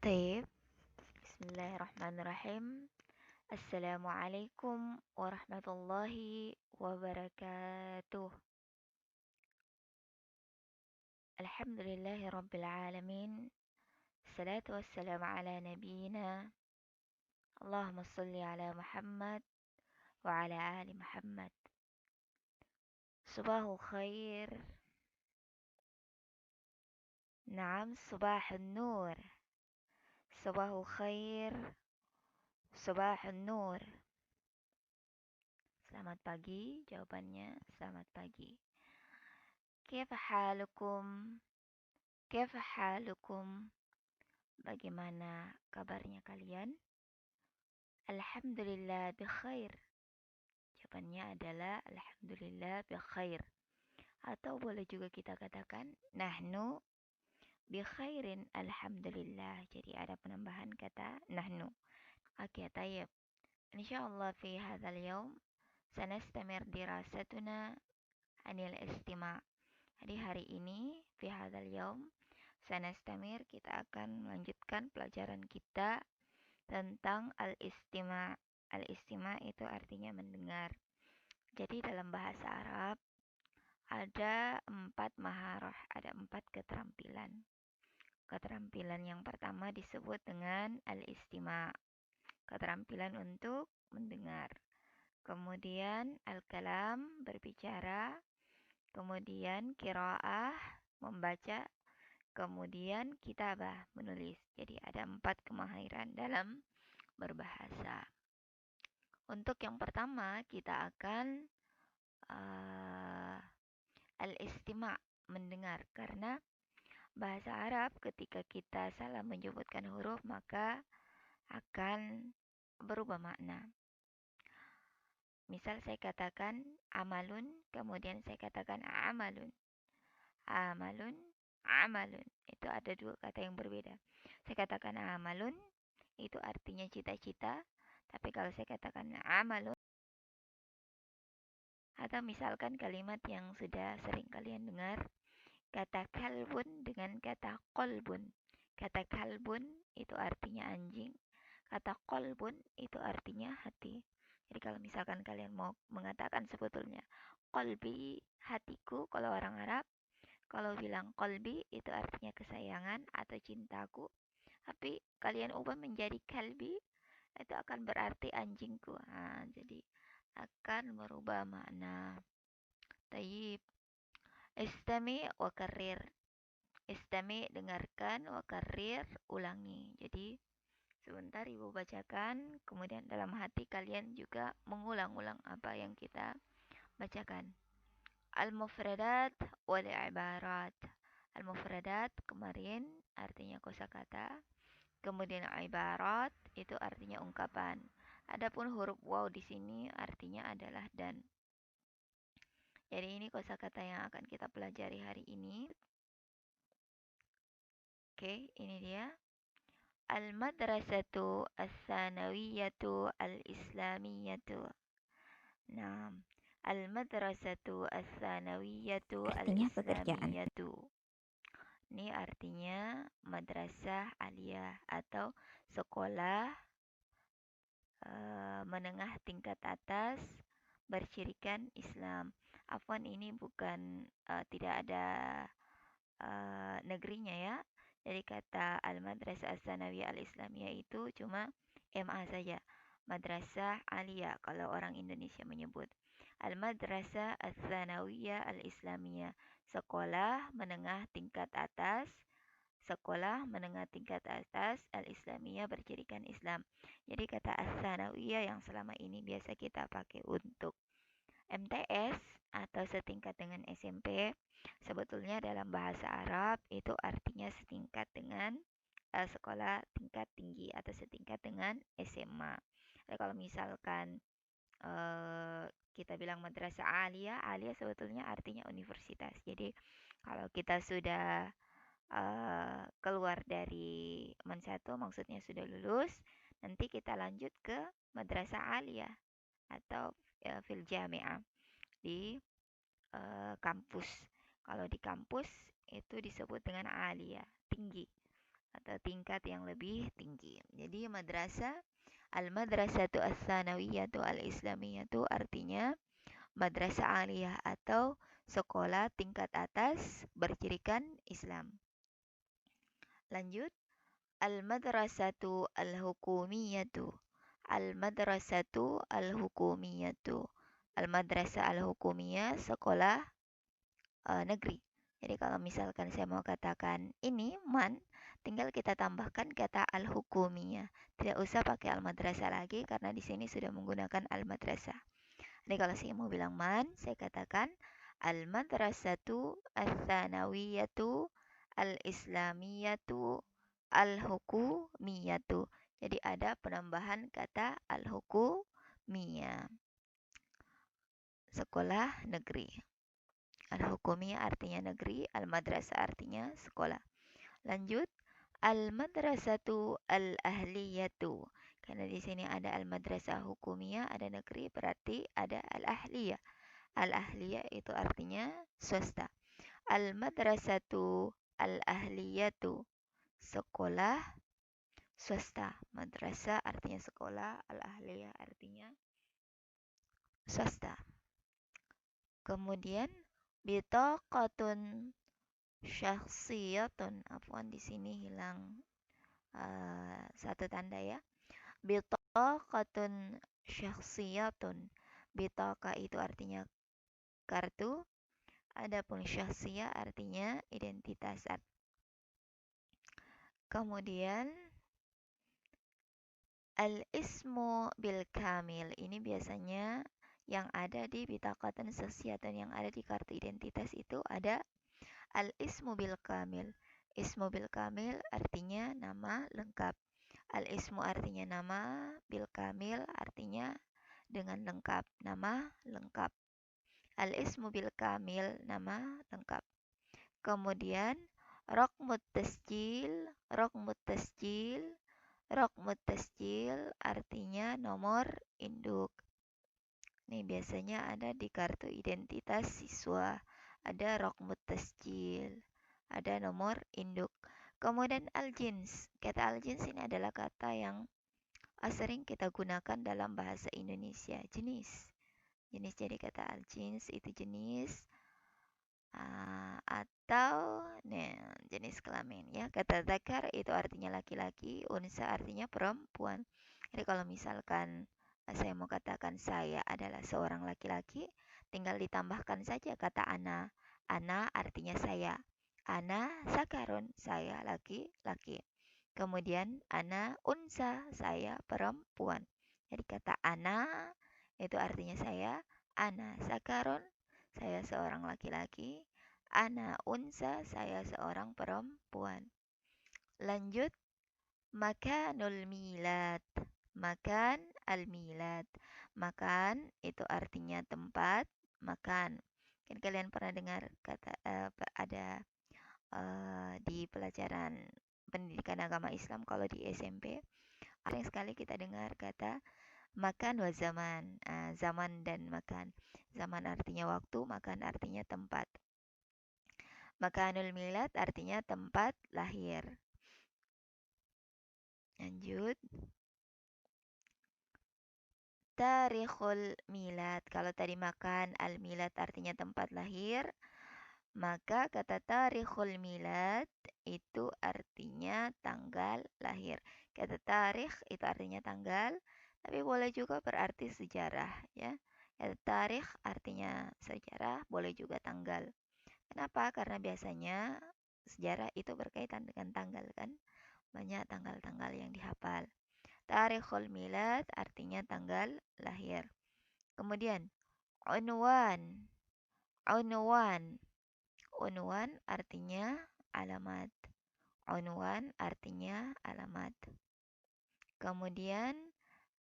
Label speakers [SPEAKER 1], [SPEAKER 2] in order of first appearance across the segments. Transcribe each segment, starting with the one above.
[SPEAKER 1] طيب. بسم الله الرحمن الرحيم. السلام عليكم ورحمة الله وبركاته. الحمد لله رب العالمين. الصلاة والسلام على نبينا. اللهم صل على محمد وعلى آل محمد. صباح الخير. نعم، صباح النور. صباح الخير. صباح النور. Selamat pagi, jawabannya selamat pagi. Kaifa halukum? Kaifa halukum? Bagaimana kabarnya kalian? Alhamdulillah bikhair. Jawabannya adalah alhamdulillah bikhair. Atau boleh juga kita katakan nahnu bikhairin alhamdulillah. Jadi ada penambahan kata nahnu. Oke, tayyib. Insyaallah fi hadzal yaum sanastamir dirasatuna anil istima'. Jadi hari ini fi hadzal yaum sanastamir kita akan melanjutkan pelajaran kita tentang al-istima'. Al-istima' itu artinya mendengar. Jadi dalam bahasa Arab ada 4 maharah, ada 4 keterampilan. Keterampilan yang pertama disebut dengan al-istima', keterampilan untuk mendengar. Kemudian al-kalam, berbicara. Kemudian qiraah, membaca. Kemudian kitabah, menulis. Jadi ada 4 kemahiran dalam berbahasa. Untuk yang pertama kita akan uh, al-istima', mendengar. Karena bahasa Arab ketika kita salah menyebutkan huruf maka akan berubah makna. Misal saya katakan amalun, kemudian saya katakan amalun. Amalun, amalun. Itu ada 2 kata yang berbeda. Saya katakan amalun, itu artinya cita-cita. Tapi kalau saya katakan amalun, atau misalkan kalimat yang sudah sering kalian dengar, kata kalbun dengan kata kolbun. Kata kalbun itu artinya anjing. Kata kolbun itu artinya hati. Jadi kalau misalkan kalian mau mengatakan sebetulnya kolbi, hatiku, kalau orang Arab, kalau bilang kolbi itu artinya kesayangan atau cintaku. Tapi kalian ubah menjadi kalbi, itu akan berarti anjingku. Nah, jadi akan merubah makna. Tayyib. Istami wa karir. Istami, dengarkan, wa karir, ulangi. Jadi sebentar ibu bacakan, kemudian dalam hati kalian juga mengulang-ulang apa yang kita bacakan. Al-mufradat wal ibarat. Al-mufradat kemarin artinya kosakata. Kemudian ibarat itu artinya ungkapan. Adapun huruf waw di sini artinya adalah dan. Jadi ini kosakata yang akan kita pelajari hari ini. Oke, ini dia. Al-madrasatu as-sanawiyatu al-islamiyatu. Nah, al-madrasatu as-sanawiyatu
[SPEAKER 2] Artinya pekerjaan.
[SPEAKER 1] al-islamiyatu. Ini artinya madrasah aliyah atau sekolah menengah tingkat atas bercirikan Islam. Afwan, ini bukan tidak ada negerinya ya. Jadi kata Al-Madrasah As-Sanawiyah Al-Islamiyah itu cuma MA saja. Madrasah Aliyah kalau orang Indonesia menyebut. Al-Madrasah As-Sanawiyah Al-Islamiyah. Sekolah menengah tingkat atas. Sekolah menengah tingkat atas Al-Islamiyah bercirikan Islam. Jadi kata As-Sanawiyah yang selama ini biasa kita pakai untuk MTS atau setingkat dengan SMP, sebetulnya dalam bahasa Arab itu artinya setingkat dengan sekolah tingkat tinggi atau setingkat dengan SMA. Jadi kalau misalkan kita bilang madrasah aliyah, aliyah sebetulnya artinya universitas. Jadi kalau kita sudah keluar dari Men 1, maksudnya sudah lulus, nanti kita lanjut ke madrasah aliyah atau fil jami'ah di kampus. Kalau di kampus itu disebut dengan aliyah, tinggi. atau tingkat yang lebih tinggi. Jadi madrasah, al-madrasatu ats-tsanawiyatu al-islamiyatu artinya madrasah aliyah atau sekolah tingkat atas bercirikan Islam. Lanjut, al-madrasatu al-hukumiyatu. Al-madrasatu al-hukumiyatu. Al-madrasah al-hukumiyah sekolah negeri. Jadi kalau misalkan saya mau katakan ini man, tinggal kita tambahkan kata al-hukumiyah. Tidak usah pakai al-madrasah lagi karena di sini sudah menggunakan al-madrasah. Jadi kalau saya mau bilang man, saya katakan al-madrasatu ats-tsanawiyatu al-islamiyatu al-hukumiyatu. Jadi ada penambahan kata al-hukumiyah. Sekolah negeri. Al-hukumiyah artinya negeri, al-madrasah artinya sekolah. Lanjut, al-madrasatu al-ahliyatu. Karena di sini ada al-madrasah hukumiyah, ada negeri, berarti ada al-ahliyah. Al-ahliyah itu artinya swasta. Al-madrasatu al-ahliyatu. Sekolah swasta. Madrasah artinya sekolah, al-ahliyah artinya swasta. Kemudian bitaqatun syakhsiyatun. Afwan di sini hilang satu tanda ya. Bitaqatun syakhsiyatun. Bitaqa itu artinya kartu, adapun syakhsiyah artinya identitas. Kemudian al-ismu bil kamil. Ini biasanya yang ada di bitaqatun syakhsiyatun, yang ada di kartu identitas itu ada al-ismu bil kamil. Ismu bil kamil artinya nama lengkap. Al-ismu artinya nama, bil kamil artinya dengan lengkap, nama lengkap. Al-ismu bil kamil, nama lengkap. Kemudian raqmut tasjil, raqmut tasjil, raqmut tasjil artinya nomor induk. Ini biasanya ada di kartu identitas siswa. Ada raqmut tasjil, ada nomor induk. Kemudian al-jins. Kata al-jins ini adalah kata yang sering kita gunakan dalam bahasa Indonesia. Jenis. Jenis, jadi kata al-jins itu jenis atau jenis kelamin ya. Kata zakar itu artinya laki-laki, unsa artinya perempuan. Jadi kalau misalkan saya mau katakan saya adalah seorang laki-laki, tinggal ditambahkan saja kata ana. Ana artinya saya. Ana sakarun, saya laki-laki. Kemudian ana unsa, saya perempuan. Jadi kata ana itu artinya saya. Ana sakarun, saya seorang laki-laki. Ana unsa, saya seorang perempuan. Lanjut, makanul milad. Makan al-milad. Makan itu artinya tempat makan. Kan kalian pernah dengar kata ada di pelajaran pendidikan agama Islam kalau di SMP sering sekali kita dengar kata makan wa zaman. Zaman dan makan. Zaman artinya waktu, makan artinya tempat. Makanul milad artinya tempat lahir. Lanjut. Tarikhul milad. Kalau tadi makan, al-milad artinya tempat lahir. Maka kata tarikhul milad itu artinya tanggal lahir. Kata tarikh itu artinya tanggal, tapi boleh juga berarti sejarah ya. Kata tarikh artinya sejarah, boleh juga tanggal. Kenapa? Karena biasanya sejarah itu berkaitan dengan tanggal kan. Banyak tanggal-tanggal yang dihafal. Tarikhul milad artinya tanggal lahir. Kemudian unwan. Unwan. Unwan artinya alamat. Unwan artinya alamat. Kemudian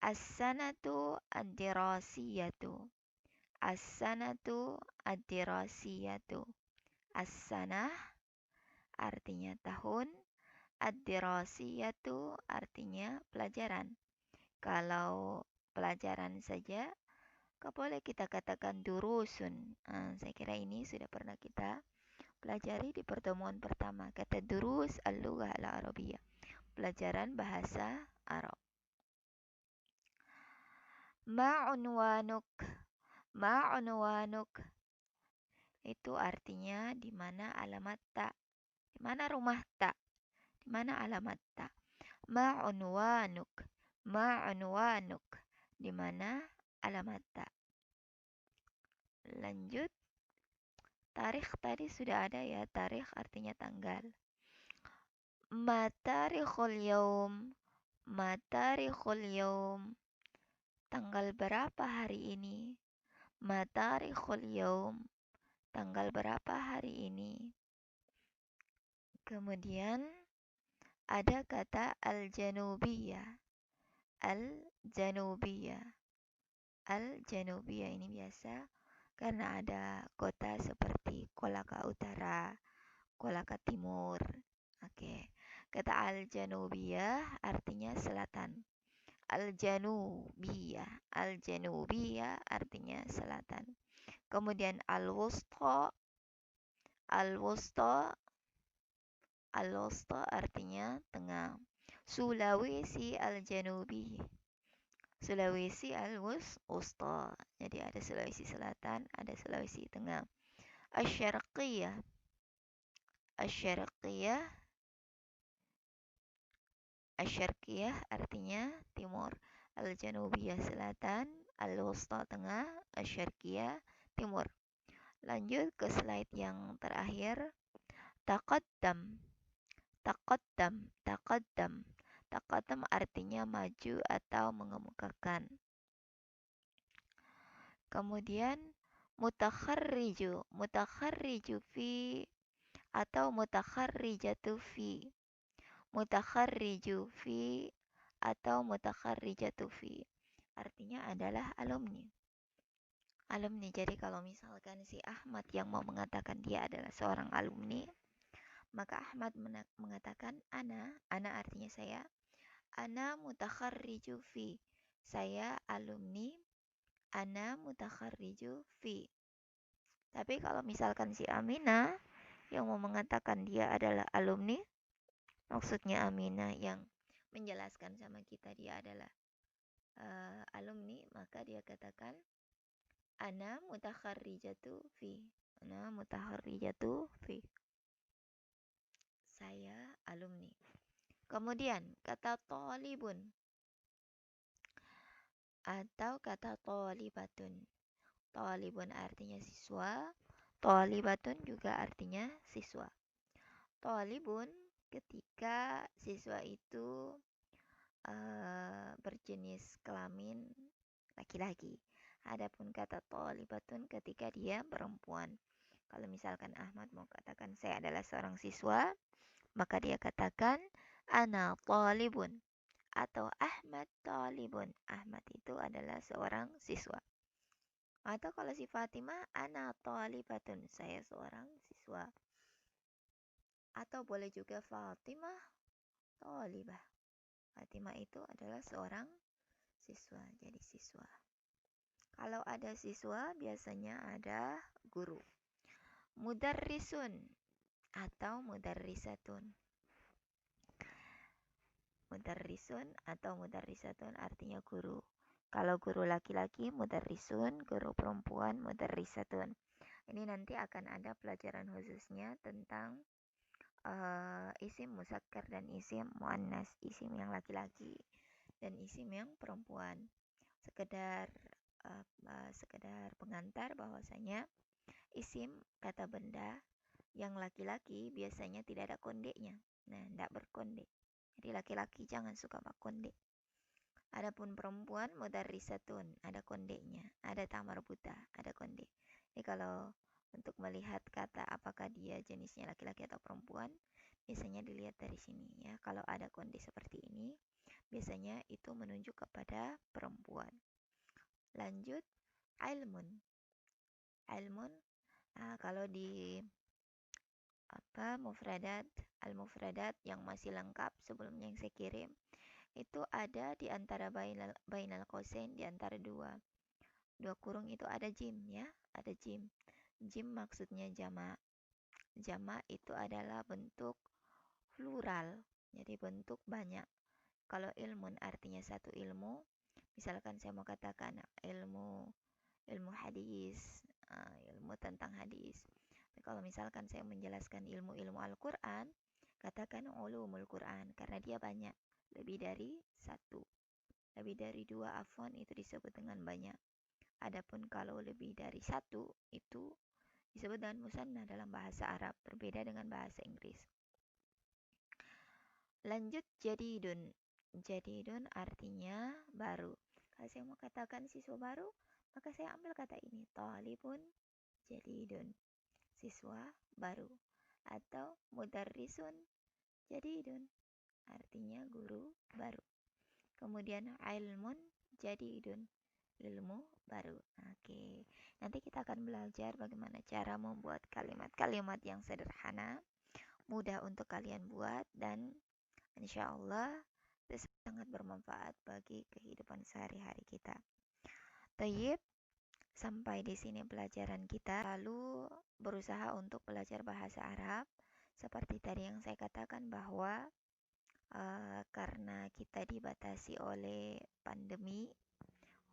[SPEAKER 1] as-sanatu ad-dirasiyatu. As-sanatu ad-dirasiyatu. As-sanah artinya tahun. Ad-dirasiyatu artinya pelajaran. Kalau pelajaran saja, boleh kita katakan durusun. Saya kira ini sudah pernah kita pelajari di pertemuan pertama. Kata durus al-lughah al-arabiyah, pelajaran bahasa Arab. Ma'unwanuk, ma'unwanuk itu artinya di mana alamat tak, di mana rumah tak, di mana alamat tak. Ma'unwanuk, ma'unwanuk, di mana alamat tak. Lanjut, tarikh tadi sudah ada ya, tarikh artinya tanggal. Matarikhul yaum, matarikhul yaum, tanggal berapa hari ini? Matarikhul yaum, tanggal berapa hari ini? Kemudian ada kata al-janubiyah. Al-janubiyah. Al-janubiyah ini biasa karena ada kota seperti Kolaka Utara, Kolaka Timur. Oke. Kata al-janubiyah artinya selatan. Al-janubiyah. Al-janubiyah artinya selatan. Kemudian al-wusta. Al-wusta. Al-wusta artinya tengah. Sulawesi al-janubi. Sulawesi al-wusta. Jadi ada Sulawesi Selatan, ada Sulawesi Tengah. Asy-syarqiyah. Asy-syarqiyah. Asy-syarqiyah artinya timur. Al-janubiyah selatan, al-wusta tengah, asy-syarqiyah timur. Lanjut ke slide yang terakhir. Taqaddam. Taqaddam. Taqaddam. Taqaddam artinya maju atau mengemukakan. Kemudian mutakharriju. Mutakharriju fi atau mutakharrijatu fi. Mutakharriju fi atau mutakharrijatu fi. Artinya adalah alumni. Alumni. Jadi kalau misalkan si Ahmad yang mau mengatakan dia adalah seorang alumni, maka Ahmad mengatakan ana artinya saya. Ana mutakharriju fi. Saya alumni. Ana mutakharriju fi. Tapi kalau misalkan si Aminah yang mau mengatakan dia adalah alumni, maksudnya Aminah yang menjelaskan sama kita dia adalah alumni, maka dia katakan ana mutakharrijatu fi. Ana mutakharrijatu fi. Saya alumni. Kemudian kata thalibun atau kata thalibatun. Thalibun artinya siswa, thalibatun juga artinya siswa. Thalibun ketika siswa itu berjenis kelamin laki-laki. Adapun kata thalibatun ketika dia perempuan. Kalau misalkan Ahmad mau katakan saya adalah seorang siswa, maka dia katakan ana thalibun atau Ahmad thalibun. Ahmad itu adalah seorang siswa. Atau kalau si Fatimah ana thalibatun, saya seorang siswa. Atau boleh juga Fatimah thalibah. Fatimah itu adalah seorang siswa, jadi siswa. Kalau ada siswa biasanya ada guru. Mudarrisun atau mudarrisatun. Mudarrisun atau mudarrisatun artinya guru. Kalau guru laki-laki mudarrisun, guru perempuan mudarrisatun. Ini nanti akan ada pelajaran khususnya tentang isim muzakkar dan isim muannas, isim yang laki-laki dan isim yang perempuan. Sekedar pengantar bahwasanya isim kata benda yang laki-laki biasanya tidak ada kondeknya. Nah, tidak berkonde. Jadi laki-laki jangan suka pakai konde. Adapun perempuan mudarrisatun, ada kondeknya, ada tamar buta, ada konde. Jadi kalau untuk melihat kata apakah dia jenisnya laki-laki atau perempuan, biasanya dilihat dari sini ya. Kalau ada konde seperti ini, biasanya itu menunjuk kepada perempuan. Lanjut, ilmun. Ilmun, kalau di mufradat, al-mufradat yang masih lengkap sebelumnya yang saya kirim, itu ada di antara bainal qausain, di antara dua kurung itu ada jim ya, ada jim. Jim maksudnya jamak. Jamak itu adalah bentuk plural, jadi bentuk banyak. Kalau ilmun artinya satu ilmu, misalkan saya mau katakan ilmu ilmu hadis, ilmu tentang hadis. Kalau misalkan saya menjelaskan ilmu-ilmu Al-Quran, katakan ulumul Quran karena dia banyak, lebih dari satu, lebih dari dua, afwan, itu disebut dengan banyak. Adapun kalau lebih dari satu itu disebut dengan musanna dalam bahasa Arab, berbeda dengan bahasa Inggris. Lanjut jadidun. Jadidun artinya baru. Kalau saya mau katakan siswa baru, maka saya ambil kata ini, talibun jadidun, siswa baru. Atau mudarrisun jadidun, artinya guru baru. Kemudian ilmun jadidun, ilmu baru. Oke, nanti kita akan belajar bagaimana cara membuat kalimat-kalimat yang sederhana, mudah untuk kalian buat, dan insya Allah itu sangat bermanfaat bagi kehidupan sehari-hari kita. Tayyib, sampai di sini pelajaran kita. Lalu berusaha untuk belajar bahasa Arab. Seperti tadi yang saya katakan bahwa karena kita dibatasi oleh pandemi,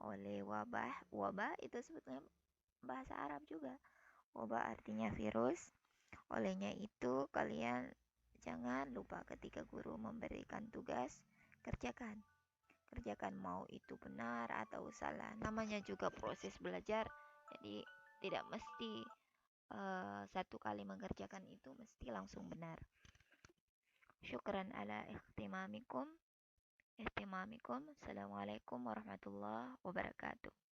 [SPEAKER 1] oleh wabah. Wabah itu sebetulnya bahasa Arab juga. Wabah artinya virus. Olehnya itu kalian jangan lupa ketika guru memberikan tugas, kerjakan. Kerjakan mau itu benar atau salah. Namanya juga proses belajar. Jadi tidak mesti satu kali mengerjakan itu mesti langsung benar. Syukran ala ihtimamikum. Assalamualaikum warahmatullahi wabarakatuh.